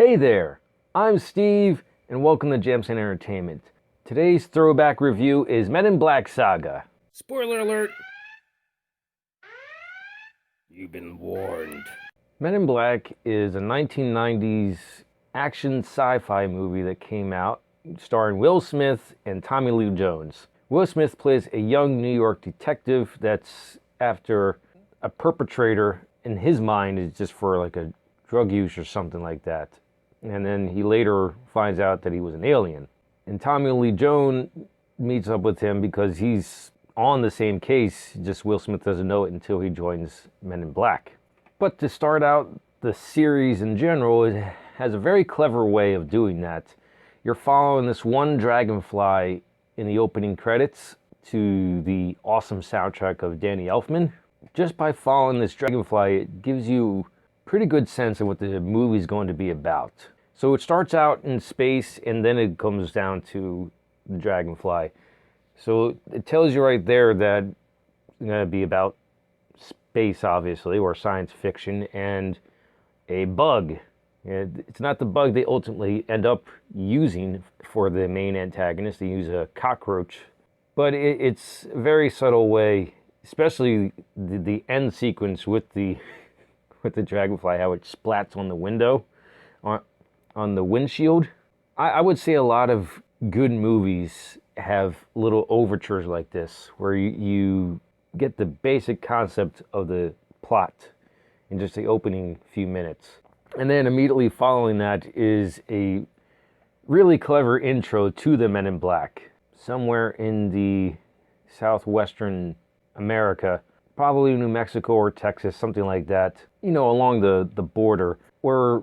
Hey there, I'm Steve, and welcome to Jamsin Entertainment. Today's throwback review is Men in Black Saga. Spoiler alert! You've been warned. Men in Black is a 1990s action sci-fi movie that came out starring Will Smith and Tommy Lee Jones. Will Smith plays a young New York detective that's after a perpetrator. In his mind, is just for like a drug use or something like that. And then he later finds out that he was an alien. And Tommy Lee Jones meets up with him because he's on the same case, just Will Smith doesn't know it until he joins Men in Black. But to start out the series in general, it has a very clever way of doing that. You're following this one dragonfly in the opening credits to the awesome soundtrack of Danny Elfman. Just by following this dragonfly, it gives you a pretty good sense of what the movie's going to be about. So it starts out in space and then it comes down to the dragonfly. So it tells you right there that it's going to be about space, obviously, or science fiction, and a bug. It's not the bug they ultimately end up using for the main antagonist. They use a cockroach. But it's a very subtle way, especially the end sequence with the dragonfly, how it splats on the window, on the windshield. I would say a lot of good movies have little overtures like this, where you get the basic concept of the plot in just the opening few minutes. And then immediately following that is a really clever intro to the Men in Black. Somewhere in the southwestern America, probably New Mexico or Texas, something like that, along the border, where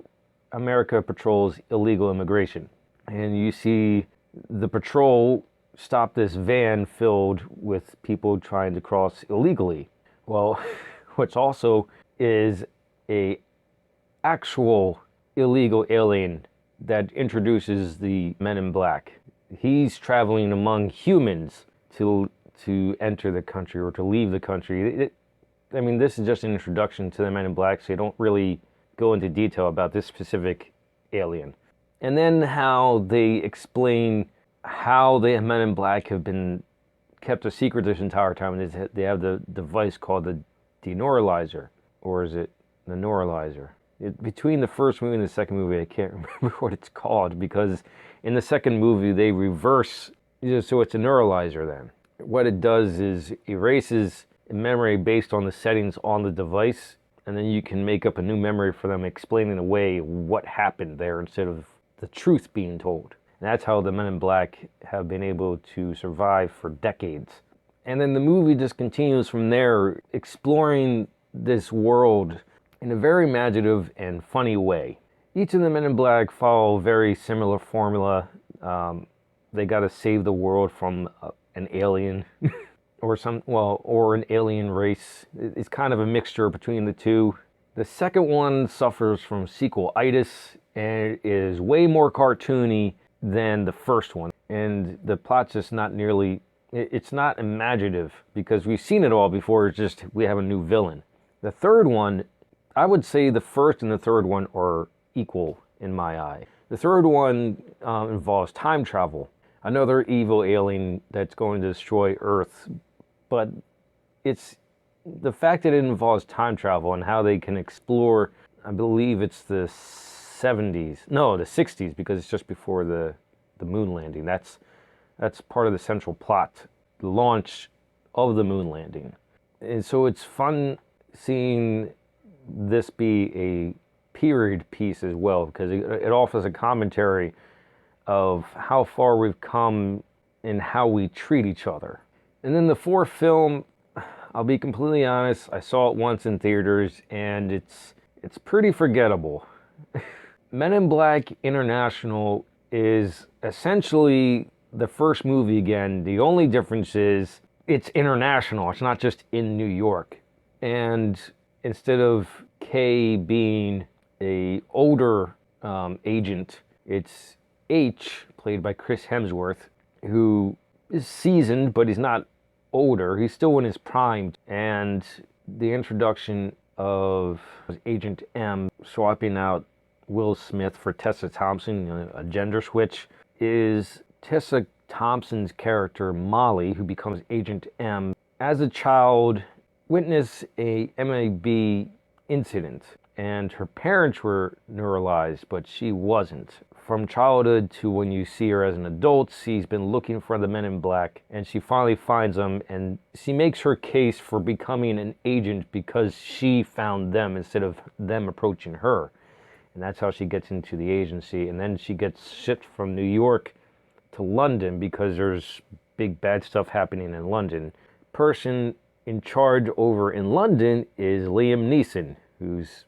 America patrols illegal immigration. And you see the patrol stop this van filled with people trying to cross illegally. Well, what's also is a actual illegal alien that introduces the Men in Black. He's traveling among humans to enter the country or to leave the country. This is just an introduction to the Men in Black, so you don't really go into detail about this specific alien. And then how they explain how the Men in Black have been kept a secret this entire time. They have the device called the deneuralizer, or is it the neuralizer? Between the first movie and the second movie, I can't remember what it's called, because in the second movie they reverse, so it's a neuralizer then. What it does is erases memory based on the settings on the device, and then you can make up a new memory for them, explaining away what happened there instead of the truth being told. And that's how the Men in Black have been able to survive for decades. And then the movie just continues from there, exploring this world in a very imaginative and funny way. Each of the Men in Black follow a very similar formula. They got to save the world from an alien or an alien race. It's kind of a mixture between the two. The second one suffers from sequel-itis and it is way more cartoony than the first one. And the plot's just it's not imaginative because we've seen it all before. It's just we have a new villain. The third one, I would say the first and the third one are equal in my eye. The third one involves time travel. Another evil alien that's going to destroy Earth. But it's the fact that it involves time travel and how they can explore, I believe it's the 60s, because it's just before the moon landing. That's part of the central plot, the launch of the moon landing. And so it's fun seeing this be a period piece as well, because it offers a commentary of how far we've come and how we treat each other. And then the fourth film, I'll be completely honest, I saw it once in theaters and it's pretty forgettable. Men in Black International is essentially the first movie again. The only difference is it's international. It's not just in New York. And instead of K being a older agent, it's H, played by Chris Hemsworth, who is seasoned, but he's not older. He's still in his prime. And the introduction of Agent M swapping out Will Smith for Tessa Thompson, a gender switch, is Tessa Thompson's character, Molly, who becomes Agent M, as a child, witnessed a M.I.B. incident, and her parents were neuralized, but she wasn't. From childhood to when you see her as an adult, she's been looking for the Men in Black, and she finally finds them, and she makes her case for becoming an agent because she found them instead of them approaching her. And that's how she gets into the agency, and then she gets shipped from New York to London because there's big bad stuff happening in London. Person in charge over in London is Liam Neeson, who's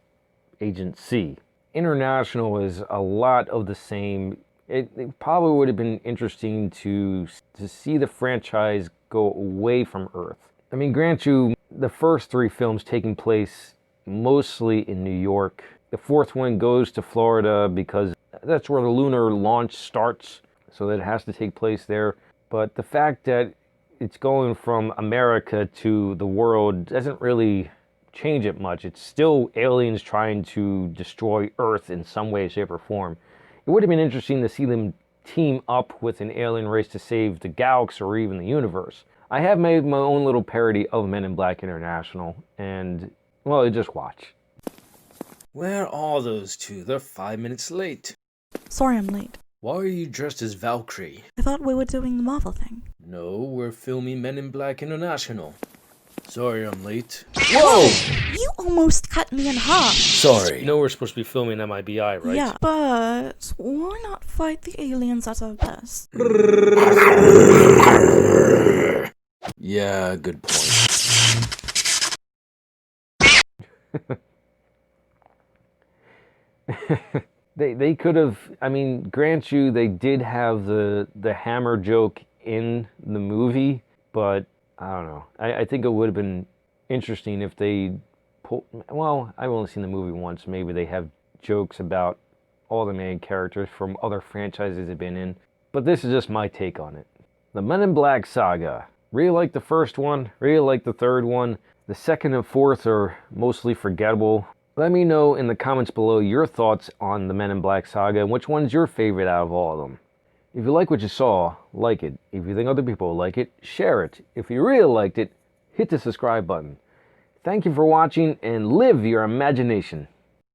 Agent C. International is a lot of the same. It probably would have been interesting to see the franchise go away from Earth. I mean, grant you, the first three films taking place mostly in New York. The fourth one goes to Florida because that's where the lunar launch starts, so that it has to take place there. But the fact that it's going from America to the world doesn't really change it much. It's still aliens trying to destroy Earth in some way, shape, or form. It would have been interesting to see them team up with an alien race to save the galaxy or even the universe. I have made my own little parody of Men in Black International, and, well, just watch. Where are those two? They're 5 minutes late. Sorry I'm late. Why are you dressed as Valkyrie? I thought we were doing the Marvel thing. No, we're filming Men in Black International. Sorry I'm late. Whoa! You almost cut me in half. Sorry. You know we're supposed to be filming M.I.B, right? Yeah, but why not fight the aliens at our best? Yeah, good point. They could have, I mean, grant you, they did have the hammer joke in the movie, but I don't know. I think it would have been interesting if they well, I've only seen the movie once. Maybe they have jokes about all the main characters from other franchises they've been in. But this is just my take on it. The Men in Black saga. Really like the first one. Really like the third one. The second and fourth are mostly forgettable. Let me know in the comments below your thoughts on the Men in Black saga and which one's your favorite out of all of them. If you like what you saw, like it. If you think other people will like it, share it. If you really liked it, hit the subscribe button. Thank you for watching and live your imagination.